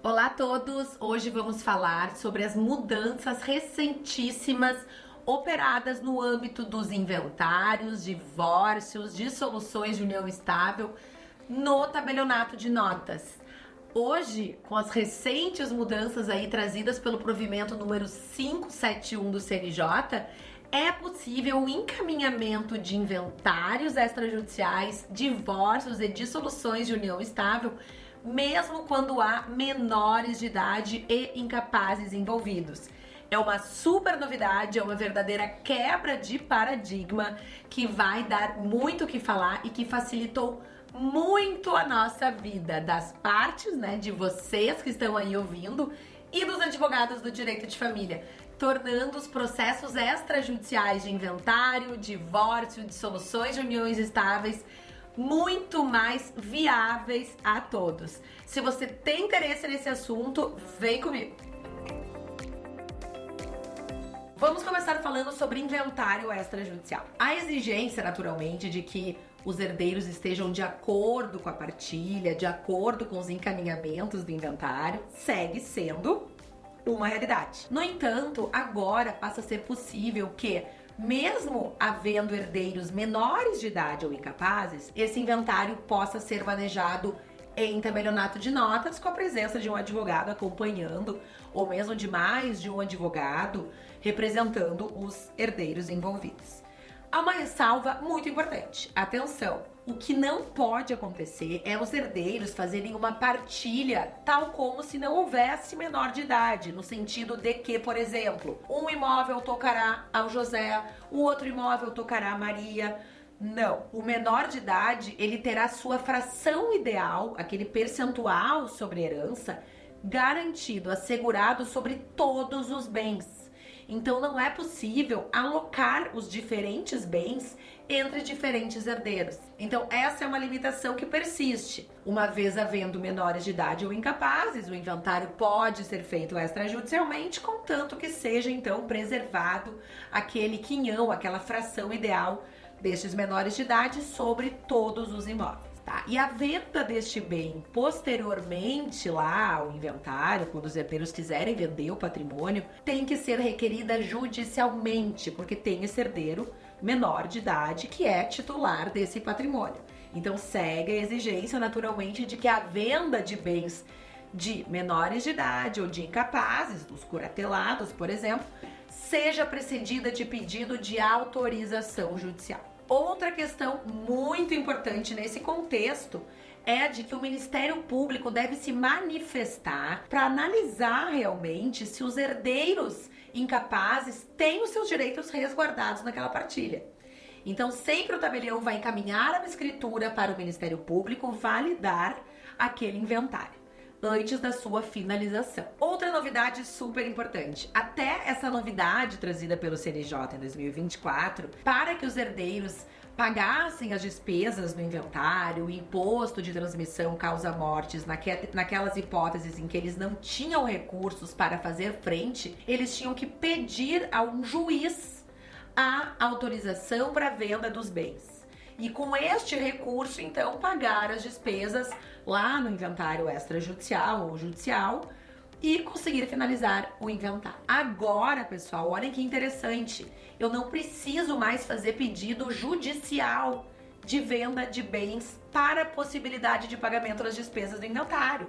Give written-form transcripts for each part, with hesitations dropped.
Olá a todos! Hoje vamos falar sobre as mudanças recentíssimas operadas no âmbito dos inventários, divórcios, dissoluções de união estável no tabelionato de notas. Hoje, com as recentes mudanças aí trazidas pelo provimento número 571 do CNJ, é possível o encaminhamento de inventários extrajudiciais, divórcios e dissoluções de união estável, mesmo quando há menores de idade e incapazes envolvidos. É uma super novidade, é uma verdadeira quebra de paradigma que vai dar muito o que falar e que facilitou muito a nossa vida, das partes, né, de vocês que estão aí ouvindo e dos advogados do direito de família, tornando os processos extrajudiciais de inventário, divórcio, dissoluções de uniões estáveis muito mais viáveis a todos. Se você tem interesse nesse assunto, vem comigo. Vamos começar falando sobre inventário extrajudicial. A exigência, naturalmente, de que os herdeiros estejam de acordo com a partilha, de acordo com os encaminhamentos do inventário, segue sendo uma realidade. No entanto, agora passa a ser possível que, mesmo havendo herdeiros menores de idade ou incapazes, esse inventário possa ser manejado em tabelionato de notas com a presença de um advogado acompanhando, ou mesmo de mais de um advogado representando os herdeiros envolvidos. Há uma ressalva muito importante. Atenção! O que não pode acontecer é os herdeiros fazerem uma partilha tal como se não houvesse menor de idade, no sentido de que, por exemplo, um imóvel tocará ao José, o outro imóvel tocará a Maria. Não, o menor de idade, ele terá sua fração ideal, aquele percentual sobre herança, garantido, assegurado sobre todos os bens. Então não é possível alocar os diferentes bens entre diferentes herdeiros. Então essa é uma limitação que persiste. Uma vez havendo menores de idade ou incapazes, o inventário pode ser feito extrajudicialmente, contanto que seja então preservado aquele quinhão, aquela fração ideal destes menores de idade sobre todos os imóveis. Tá? E a venda deste bem posteriormente lá ao inventário, quando os herdeiros quiserem vender o patrimônio, tem que ser requerida judicialmente, porque tem esse herdeiro menor de idade que é titular desse patrimônio. Então segue a exigência naturalmente de que a venda de bens de menores de idade ou de incapazes, dos curatelados, por exemplo, seja precedida de pedido de autorização judicial. Outra questão muito importante nesse contexto é a de que o Ministério Público deve se manifestar para analisar realmente se os herdeiros incapazes têm os seus direitos resguardados naquela partilha. Então, sempre o tabelião vai encaminhar a escritura para o Ministério Público validar aquele inventário antes da sua finalização. Outra novidade super importante, até essa novidade trazida pelo CNJ em 2024, para que os herdeiros pagassem as despesas do inventário, o imposto de transmissão causa-mortes naquelas hipóteses em que eles não tinham recursos para fazer frente, eles tinham que pedir a um juiz a autorização para a venda dos bens. E com este recurso, então, pagar as despesas lá no inventário extrajudicial ou judicial e conseguir finalizar o inventário. Agora, pessoal, olhem que interessante. Eu não preciso mais fazer pedido judicial de venda de bens para a possibilidade de pagamento das despesas do inventário.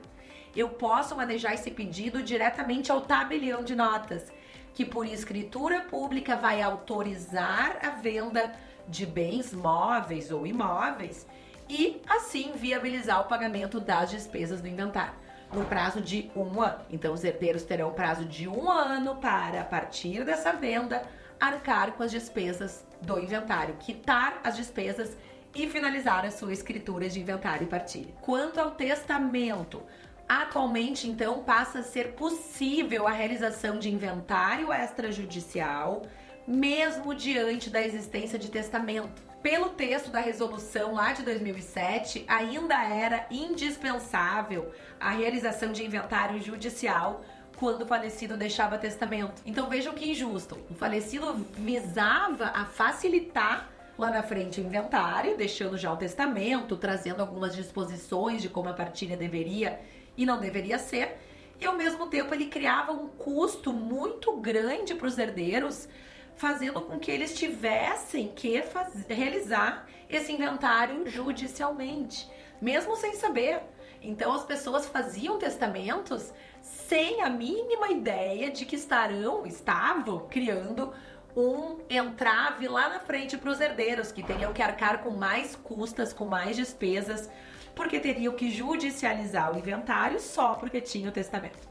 Eu posso manejar esse pedido diretamente ao tabelião de notas, que por escritura pública vai autorizar a venda de bens móveis ou imóveis e assim viabilizar o pagamento das despesas do inventário no prazo de 1 ano. Então os herdeiros terão prazo de 1 ano para, a partir dessa venda, arcar com as despesas do inventário, quitar as despesas e finalizar a sua escritura de inventário e partilha. Quanto ao testamento, atualmente, então, passa a ser possível a realização de inventário extrajudicial, mesmo diante da existência de testamento. Pelo texto da resolução lá de 2007, ainda era indispensável a realização de inventário judicial quando o falecido deixava testamento. Então vejam que injusto. O falecido visava a facilitar lá na frente o inventário, deixando já o testamento, trazendo algumas disposições de como a partilha deveria e não deveria ser. e ao mesmo tempo ele criava um custo muito grande para os herdeiros, fazendo com que eles tivessem que realizar esse inventário judicialmente, mesmo sem saber. Então as pessoas faziam testamentos sem a mínima ideia de que estavam criando um entrave lá na frente para os herdeiros, que teriam que arcar com mais custas, com mais despesas, porque teriam que judicializar o inventário só porque tinha o testamento.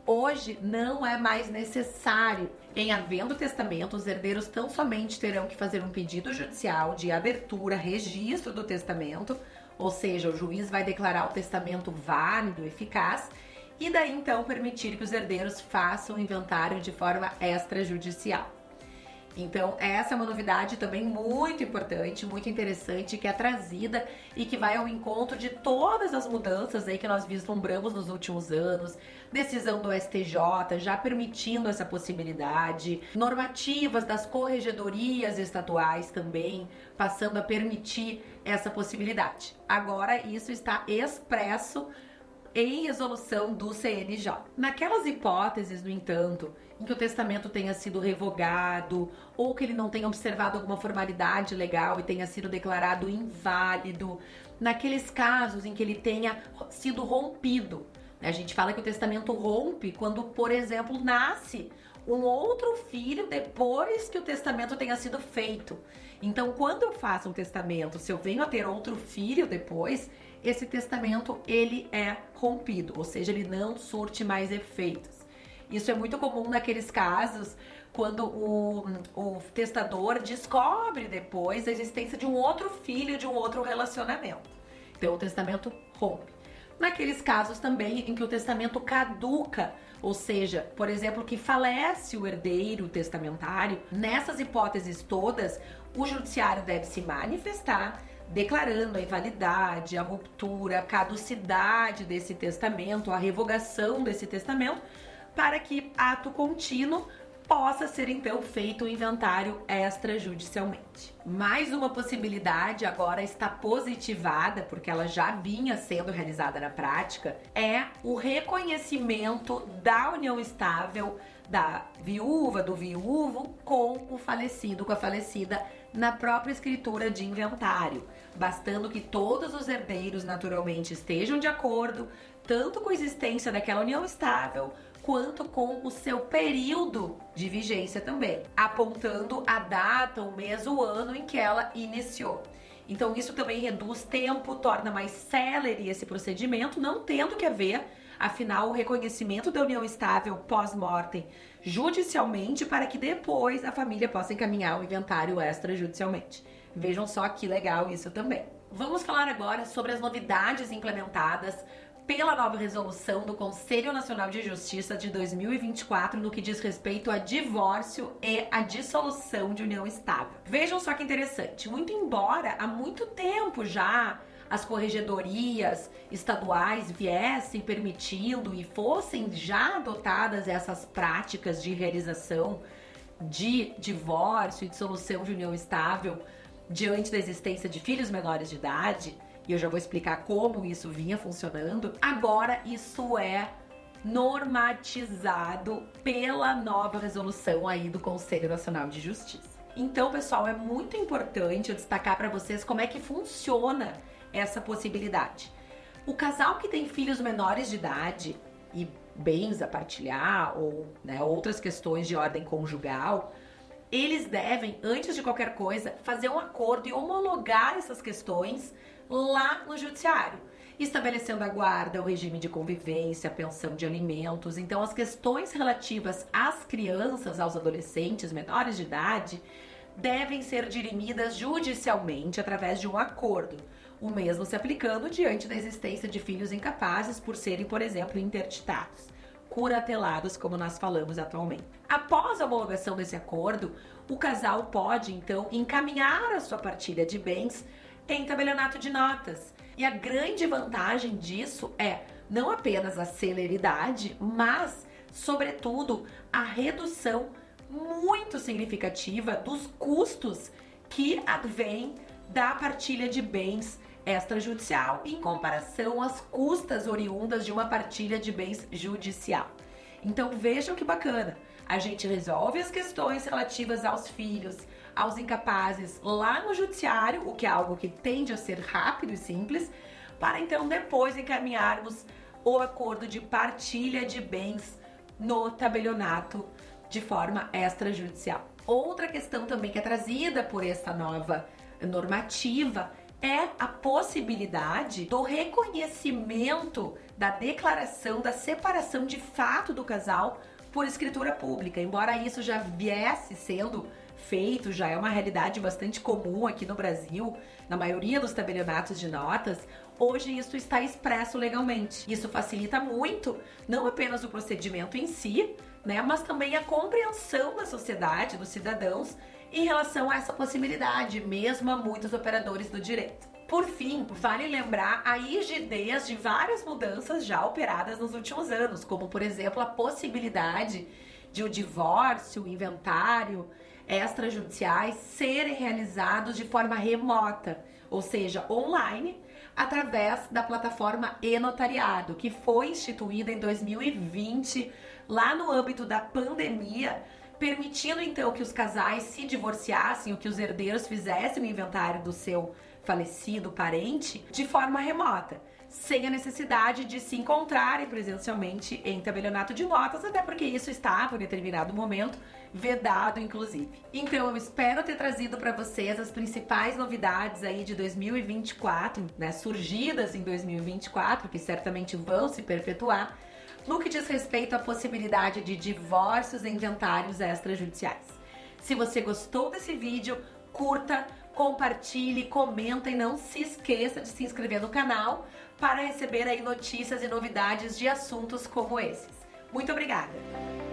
Hoje não é mais necessário. Em havendo testamento, os herdeiros tão somente terão que fazer um pedido judicial de abertura, registro do testamento, ou seja, o juiz vai declarar o testamento válido, eficaz, e daí então permitir que os herdeiros façam o inventário de forma extrajudicial. Então, essa é uma novidade também muito importante, muito interessante, que é trazida e que vai ao encontro de todas as mudanças aí que nós vislumbramos nos últimos anos, decisão do STJ já permitindo essa possibilidade, normativas das corregedorias estaduais também passando a permitir essa possibilidade. Agora, isso está expresso em resolução do CNJ. Naquelas hipóteses, no entanto, em que o testamento tenha sido revogado ou que ele não tenha observado alguma formalidade legal e tenha sido declarado inválido, naqueles casos em que ele tenha sido rompido, né? A gente fala que o testamento rompe quando, por exemplo, nasce um outro filho depois que o testamento tenha sido feito. Então, quando eu faço um testamento, se eu venho a ter outro filho depois, esse testamento ele é rompido, ou seja, ele não surte mais efeitos. Isso é muito comum naqueles casos quando o testador descobre depois a existência de um outro filho, de um outro relacionamento. Então o testamento rompe. Naqueles casos também em que o testamento caduca, ou seja, por exemplo, que falece o herdeiro testamentário, nessas hipóteses todas, o judiciário deve se manifestar declarando a invalidade, a ruptura, a caducidade desse testamento, a revogação desse testamento, para que ato contínuo possa ser então feito o inventário extrajudicialmente. Mais uma possibilidade agora está positivada, porque ela já vinha sendo realizada na prática, é o reconhecimento da união estável da viúva, do viúvo com o falecido, com a falecida na própria escritura de inventário, bastando que todos os herdeiros naturalmente estejam de acordo, tanto com a existência daquela união estável, quanto com o seu período de vigência também, apontando a data, o mês, o ano em que ela iniciou. Então isso também reduz tempo, torna mais célere esse procedimento, não tendo que haver, afinal, o reconhecimento da união estável pós-mortem judicialmente para que depois a família possa encaminhar o inventário extrajudicialmente. Vejam só que legal isso também. Vamos falar agora sobre as novidades implementadas pela nova resolução do Conselho Nacional de Justiça de 2024 no que diz respeito a divórcio e a dissolução de união estável. Vejam só que interessante, muito embora há muito tempo já as corregedorias estaduais viessem permitindo e fossem já adotadas essas práticas de realização de divórcio e dissolução de união estável diante da existência de filhos menores de idade, e eu já vou explicar como isso vinha funcionando, agora isso é normatizado pela nova resolução aí do Conselho Nacional de Justiça. Então, pessoal, é muito importante eu destacar para vocês como é que funciona essa possibilidade. O casal que tem filhos menores de idade e bens a partilhar ou outras questões de ordem conjugal, eles devem, antes de qualquer coisa, fazer um acordo e homologar essas questões lá no judiciário, estabelecendo a guarda, o regime de convivência, a pensão de alimentos. Então, as questões relativas às crianças, aos adolescentes menores de idade, devem ser dirimidas judicialmente através de um acordo, o mesmo se aplicando diante da existência de filhos incapazes por serem, por exemplo, interditados, curatelados, como nós falamos atualmente. Após a homologação desse acordo, o casal pode, então, encaminhar a sua partilha de bens em tabelionato de notas. E a grande vantagem disso é não apenas a celeridade, mas, sobretudo, a redução muito significativa dos custos que advêm da partilha de bens extrajudicial em comparação às custas oriundas de uma partilha de bens judicial. Então vejam que bacana, a gente resolve as questões relativas aos filhos, aos incapazes lá no judiciário, o que é algo que tende a ser rápido e simples, para então depois encaminharmos o acordo de partilha de bens no tabelionato de forma extrajudicial. Outra questão também que é trazida por esta nova normativa é a possibilidade do reconhecimento da declaração da separação de fato do casal por escritura pública. Embora isso já viesse sendo feito, já é uma realidade bastante comum aqui no Brasil, na maioria dos tabelionatos de notas, hoje isso está expresso legalmente. Isso facilita muito, não apenas o procedimento em si, né, mas também a compreensão da sociedade, dos cidadãos, em relação a essa possibilidade, mesmo a muitos operadores do direito. Por fim, vale lembrar a rigidez de várias mudanças já operadas nos últimos anos, como por exemplo a possibilidade de o divórcio, o inventário, extrajudiciais serem realizados de forma remota, ou seja, online, através da plataforma e-notariado, que foi instituída em 2020, lá no âmbito da pandemia, permitindo então que os casais se divorciassem ou que os herdeiros fizessem o inventário do seu falecido parente de forma remota, sem a necessidade de se encontrarem presencialmente em tabelionato de notas, até porque isso estava em determinado momento vedado, inclusive. Então eu espero ter trazido para vocês as principais novidades aí de 2024, né, surgidas em 2024, que certamente vão se perpetuar, no que diz respeito à possibilidade de divórcios e inventários extrajudiciais. Se você gostou desse vídeo, curta, compartilhe, comenta e não se esqueça de se inscrever no canal para receber aí notícias e novidades de assuntos como esses. Muito obrigada!